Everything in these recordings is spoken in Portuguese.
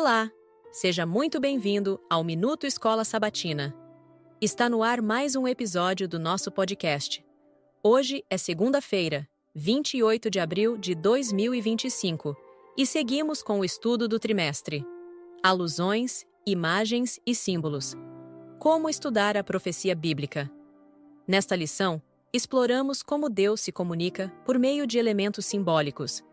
Olá! Seja muito bem-vindo ao Minuto Escola Sabatina. Está no ar mais um episódio do nosso podcast. Hoje é segunda-feira, 28 de abril de 2025, e seguimos com o estudo do trimestre. Alusões, imagens e símbolos. Como estudar a profecia bíblica. Nesta lição, exploramos como Deus se comunica por meio de elementos simbólicos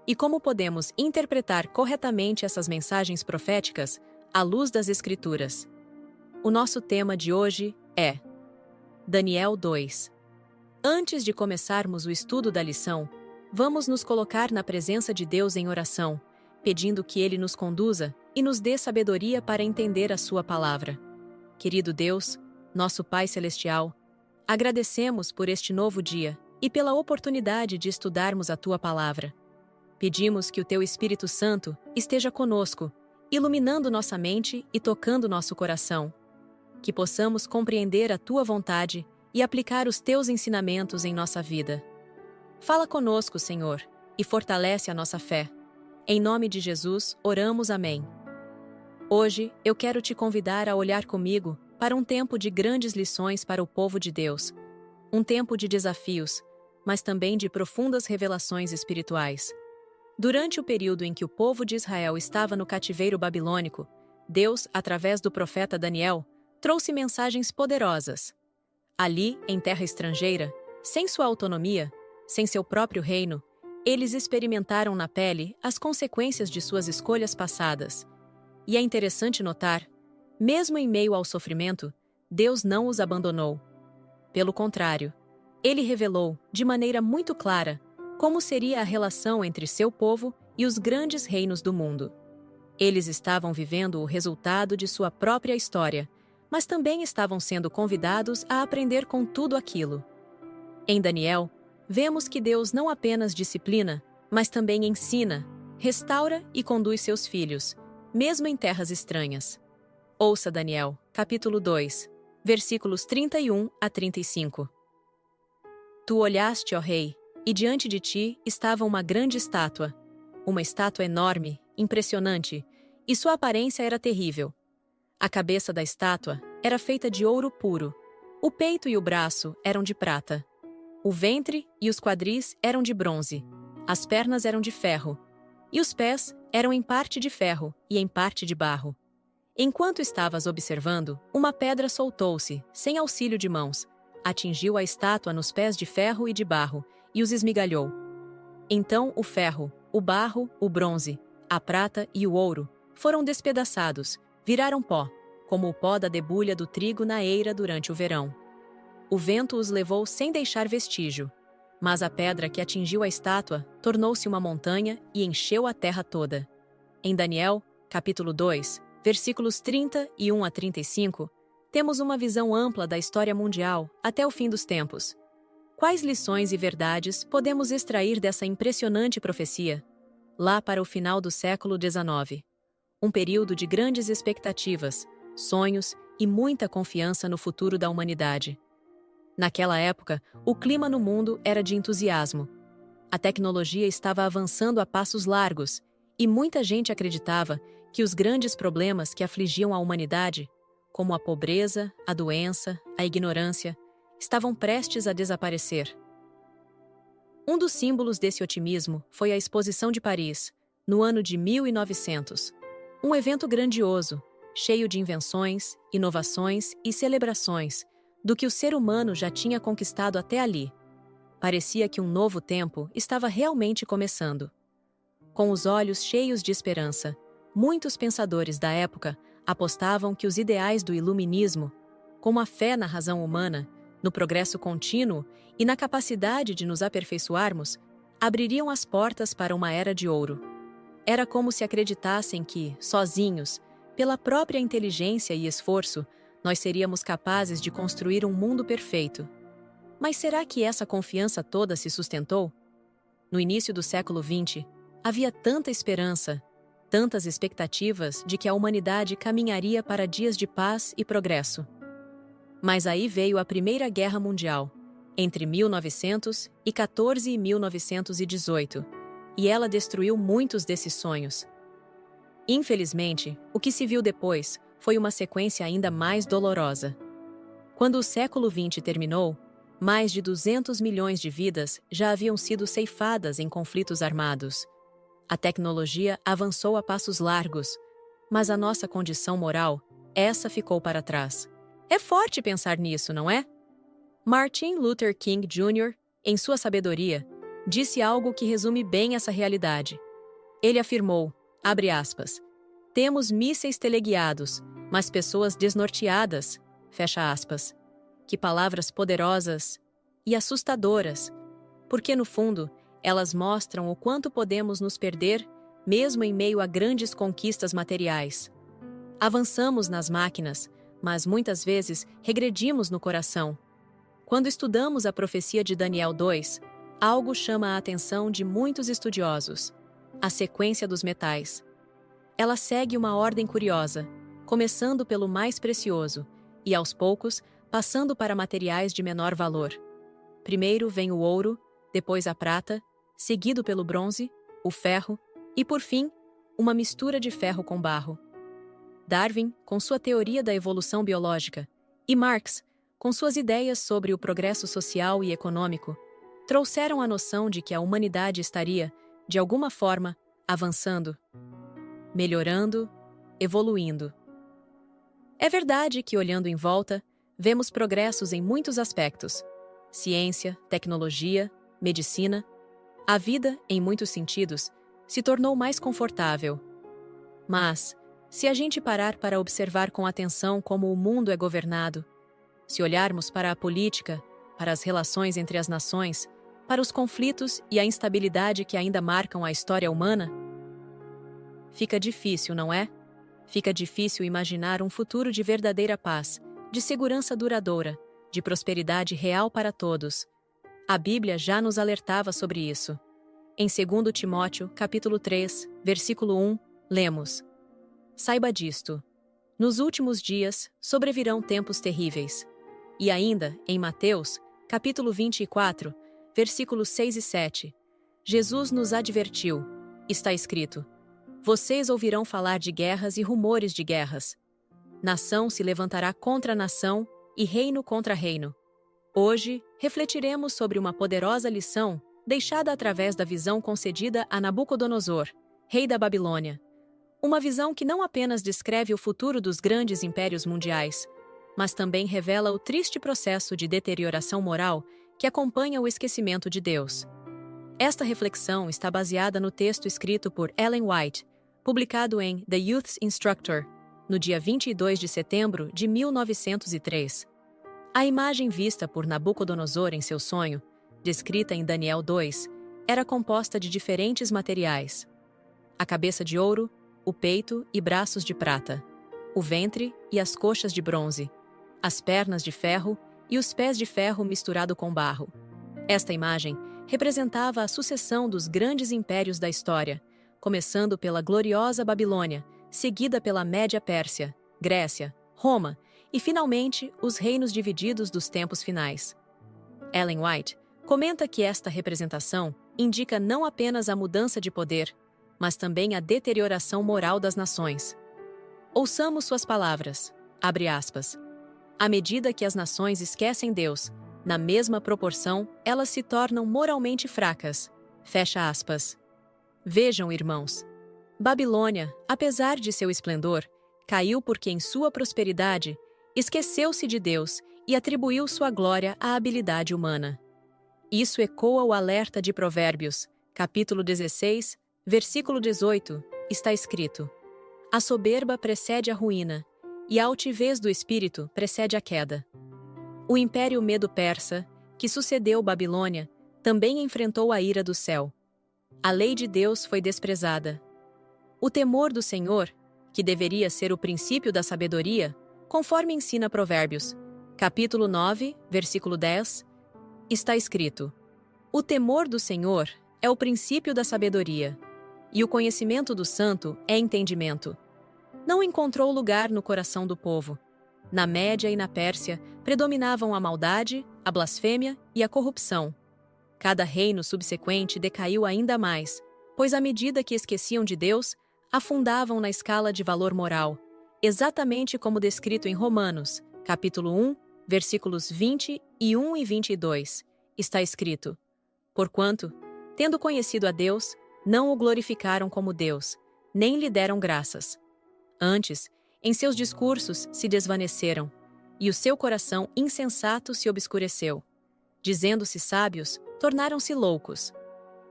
e como podemos interpretar corretamente essas mensagens proféticas à luz das Escrituras. O nosso tema de hoje é Daniel 2. Antes de começarmos o estudo da lição, vamos nos colocar na presença de Deus em oração, pedindo que Ele nos conduza e nos dê sabedoria para entender a Sua palavra. Querido Deus, nosso Pai Celestial, agradecemos por este novo dia e pela oportunidade de estudarmos a Tua palavra. Pedimos que o Teu Espírito Santo esteja conosco, iluminando nossa mente e tocando nosso coração. Que possamos compreender a Tua vontade e aplicar os Teus ensinamentos em nossa vida. Fala conosco, Senhor, e fortalece a nossa fé. Em nome de Jesus, oramos. Amém. Hoje, eu quero te convidar a olhar comigo para um tempo de grandes lições para o povo de Deus. Um tempo de desafios, mas também de profundas revelações espirituais. Durante o período em que o povo de Israel estava no cativeiro babilônico, Deus, através do profeta Daniel, trouxe mensagens poderosas. Ali, em terra estrangeira, sem sua autonomia, sem seu próprio reino, eles experimentaram na pele as consequências de suas escolhas passadas. E é interessante notar, mesmo em meio ao sofrimento, Deus não os abandonou. Pelo contrário, Ele revelou, de maneira muito clara, como seria a relação entre seu povo e os grandes reinos do mundo. Eles estavam vivendo o resultado de sua própria história, mas também estavam sendo convidados a aprender com tudo aquilo. Em Daniel, vemos que Deus não apenas disciplina, mas também ensina, restaura e conduz seus filhos, mesmo em terras estranhas. Ouça Daniel, capítulo 2, versículos 31 a 35. Tu olhaste, ó rei, e diante de ti estava uma grande estátua, uma estátua enorme, impressionante, e sua aparência era terrível. A cabeça da estátua era feita de ouro puro, o peito e o braço eram de prata, o ventre e os quadris eram de bronze, as pernas eram de ferro, e os pés eram em parte de ferro e em parte de barro. Enquanto estavas observando, uma pedra soltou-se, sem auxílio de mãos, atingiu a estátua nos pés de ferro e de barro, e os esmigalhou. Então o ferro, o barro, o bronze, a prata e o ouro foram despedaçados, viraram pó, como o pó da debulha do trigo na eira durante o verão. O vento os levou sem deixar vestígio, mas a pedra que atingiu a estátua tornou-se uma montanha e encheu a terra toda. Em Daniel, capítulo 2, versículos 31 a 35, temos uma visão ampla da história mundial até o fim dos tempos. Quais lições e verdades podemos extrair dessa impressionante profecia? Lá para o final do século XIX. Um período de grandes expectativas, sonhos e muita confiança no futuro da humanidade. Naquela época, o clima no mundo era de entusiasmo. A tecnologia estava avançando a passos largos, e muita gente acreditava que os grandes problemas que afligiam a humanidade, como a pobreza, a doença, a ignorância, estavam prestes a desaparecer. Um dos símbolos desse otimismo foi a Exposição de Paris, no ano de 1900. Um evento grandioso, cheio de invenções, inovações e celebrações do que o ser humano já tinha conquistado até ali. Parecia que um novo tempo estava realmente começando. Com os olhos cheios de esperança, muitos pensadores da época apostavam que os ideais do iluminismo, como a fé na razão humana, no progresso contínuo e na capacidade de nos aperfeiçoarmos, abririam as portas para uma era de ouro. Era como se acreditassem que, sozinhos, pela própria inteligência e esforço, nós seríamos capazes de construir um mundo perfeito. Mas será que essa confiança toda se sustentou? No início do século XX, havia tanta esperança, tantas expectativas de que a humanidade caminharia para dias de paz e progresso. Mas aí veio a Primeira Guerra Mundial, entre 1914 e 1918, e ela destruiu muitos desses sonhos. Infelizmente, o que se viu depois foi uma sequência ainda mais dolorosa. Quando o século XX terminou, mais de 200 milhões de vidas já haviam sido ceifadas em conflitos armados. A tecnologia avançou a passos largos, mas a nossa condição moral, essa ficou para trás. É forte pensar nisso, não é? Martin Luther King Jr., em sua sabedoria, disse algo que resume bem essa realidade. Ele afirmou, abre aspas, temos mísseis teleguiados, mas pessoas desnorteadas, fecha aspas. Que palavras poderosas e assustadoras, porque no fundo, elas mostram o quanto podemos nos perder, mesmo em meio a grandes conquistas materiais. Avançamos nas máquinas, mas muitas vezes regredimos no coração. Quando estudamos a profecia de Daniel 2, algo chama a atenção de muitos estudiosos: a sequência dos metais. Ela segue uma ordem curiosa, começando pelo mais precioso e, aos poucos, passando para materiais de menor valor. Primeiro vem o ouro, depois a prata, seguido pelo bronze, o ferro e, por fim, uma mistura de ferro com barro. Darwin, com sua teoria da evolução biológica, e Marx, com suas ideias sobre o progresso social e econômico, trouxeram a noção de que a humanidade estaria, de alguma forma, avançando, melhorando, evoluindo. É verdade que, olhando em volta, vemos progressos em muitos aspectos: ciência, tecnologia, medicina. A vida, em muitos sentidos, se tornou mais confortável. Mas, se a gente parar para observar com atenção como o mundo é governado, se olharmos para a política, para as relações entre as nações, para os conflitos e a instabilidade que ainda marcam a história humana, fica difícil, não é? Fica difícil imaginar um futuro de verdadeira paz, de segurança duradoura, de prosperidade real para todos. A Bíblia já nos alertava sobre isso. Em 2 Timóteo, capítulo 3, versículo 1, lemos: Saiba disto. Nos últimos dias sobrevirão tempos terríveis. E ainda, em Mateus, capítulo 24, versículos 6 e 7, Jesus nos advertiu. Está escrito: Vocês ouvirão falar de guerras e rumores de guerras. Nação se levantará contra nação e reino contra reino. Hoje, refletiremos sobre uma poderosa lição deixada através da visão concedida a Nabucodonosor, rei da Babilônia. Uma visão que não apenas descreve o futuro dos grandes impérios mundiais, mas também revela o triste processo de deterioração moral que acompanha o esquecimento de Deus. Esta reflexão está baseada no texto escrito por Ellen White, publicado em The Youth's Instructor, no dia 22 de setembro de 1903. A imagem vista por Nabucodonosor em seu sonho, descrita em Daniel 2, era composta de diferentes materiais: a cabeça de ouro, o peito e braços de prata, o ventre e as coxas de bronze, as pernas de ferro e os pés de ferro misturado com barro. Esta imagem representava a sucessão dos grandes impérios da história, começando pela gloriosa Babilônia, seguida pela Média Pérsia, Grécia, Roma e, finalmente, os reinos divididos dos tempos finais. Ellen White comenta que esta representação indica não apenas a mudança de poder, mas também a deterioração moral das nações. Ouçamos suas palavras, abre aspas, à medida que as nações esquecem Deus, na mesma proporção, elas se tornam moralmente fracas, fecha aspas. Vejam, irmãos, Babilônia, apesar de seu esplendor, caiu porque em sua prosperidade esqueceu-se de Deus e atribuiu sua glória à habilidade humana. Isso ecoa o alerta de Provérbios, capítulo 16, versículo 18, está escrito: A soberba precede a ruína, e a altivez do espírito precede a queda. O Império Medo-Persa, que sucedeu Babilônia, também enfrentou a ira do céu. A lei de Deus foi desprezada. O temor do Senhor, que deveria ser o princípio da sabedoria, conforme ensina Provérbios, capítulo 9, versículo 10, está escrito: O temor do Senhor é o princípio da sabedoria, e o conhecimento do santo é entendimento. Não encontrou lugar no coração do povo. Na Média e na Pérsia predominavam a maldade, a blasfêmia e a corrupção. Cada reino subsequente decaiu ainda mais, pois à medida que esqueciam de Deus, afundavam na escala de valor moral, exatamente como descrito em Romanos, capítulo 1, versículos 21 e 22. Está escrito: Porquanto, tendo conhecido a Deus, não o glorificaram como Deus, nem lhe deram graças. Antes, em seus discursos se desvaneceram, e o seu coração insensato se obscureceu. Dizendo-se sábios, tornaram-se loucos.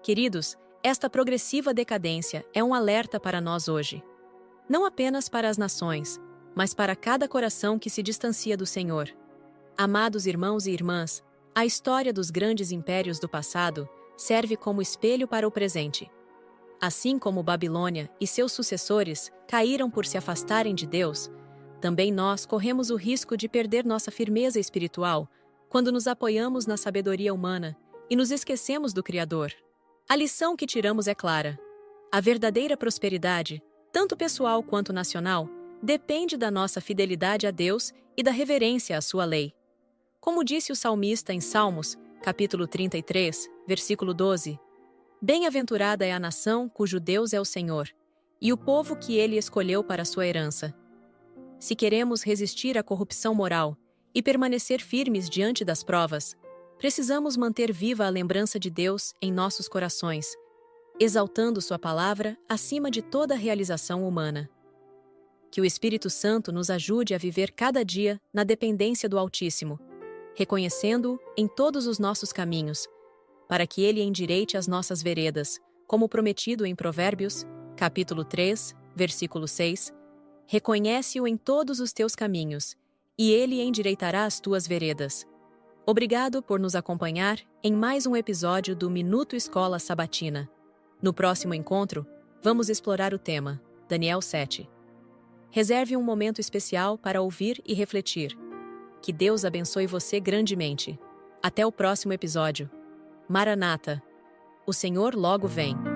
Queridos, esta progressiva decadência é um alerta para nós hoje. Não apenas para as nações, mas para cada coração que se distancia do Senhor. Amados irmãos e irmãs, a história dos grandes impérios do passado serve como espelho para o presente. Assim como Babilônia e seus sucessores caíram por se afastarem de Deus, também nós corremos o risco de perder nossa firmeza espiritual quando nos apoiamos na sabedoria humana e nos esquecemos do Criador. A lição que tiramos é clara. A verdadeira prosperidade, tanto pessoal quanto nacional, depende da nossa fidelidade a Deus e da reverência à sua lei. Como disse o salmista em Salmos, capítulo 33, versículo 12, Bem-aventurada é a nação cujo Deus é o Senhor, e o povo que ele escolheu para sua herança. Se queremos resistir à corrupção moral e permanecer firmes diante das provas, precisamos manter viva a lembrança de Deus em nossos corações, exaltando sua palavra acima de toda realização humana. Que o Espírito Santo nos ajude a viver cada dia na dependência do Altíssimo, reconhecendo-o em todos os nossos caminhos, para que ele endireite as nossas veredas, como prometido em Provérbios, capítulo 3, versículo 6, Reconhece-o em todos os teus caminhos, e ele endireitará as tuas veredas. Obrigado por nos acompanhar em mais um episódio do Minuto Escola Sabatina. No próximo encontro, vamos explorar o tema, Daniel 7. Reserve um momento especial para ouvir e refletir. Que Deus abençoe você grandemente. Até o próximo episódio. Maranata! O Senhor logo vem.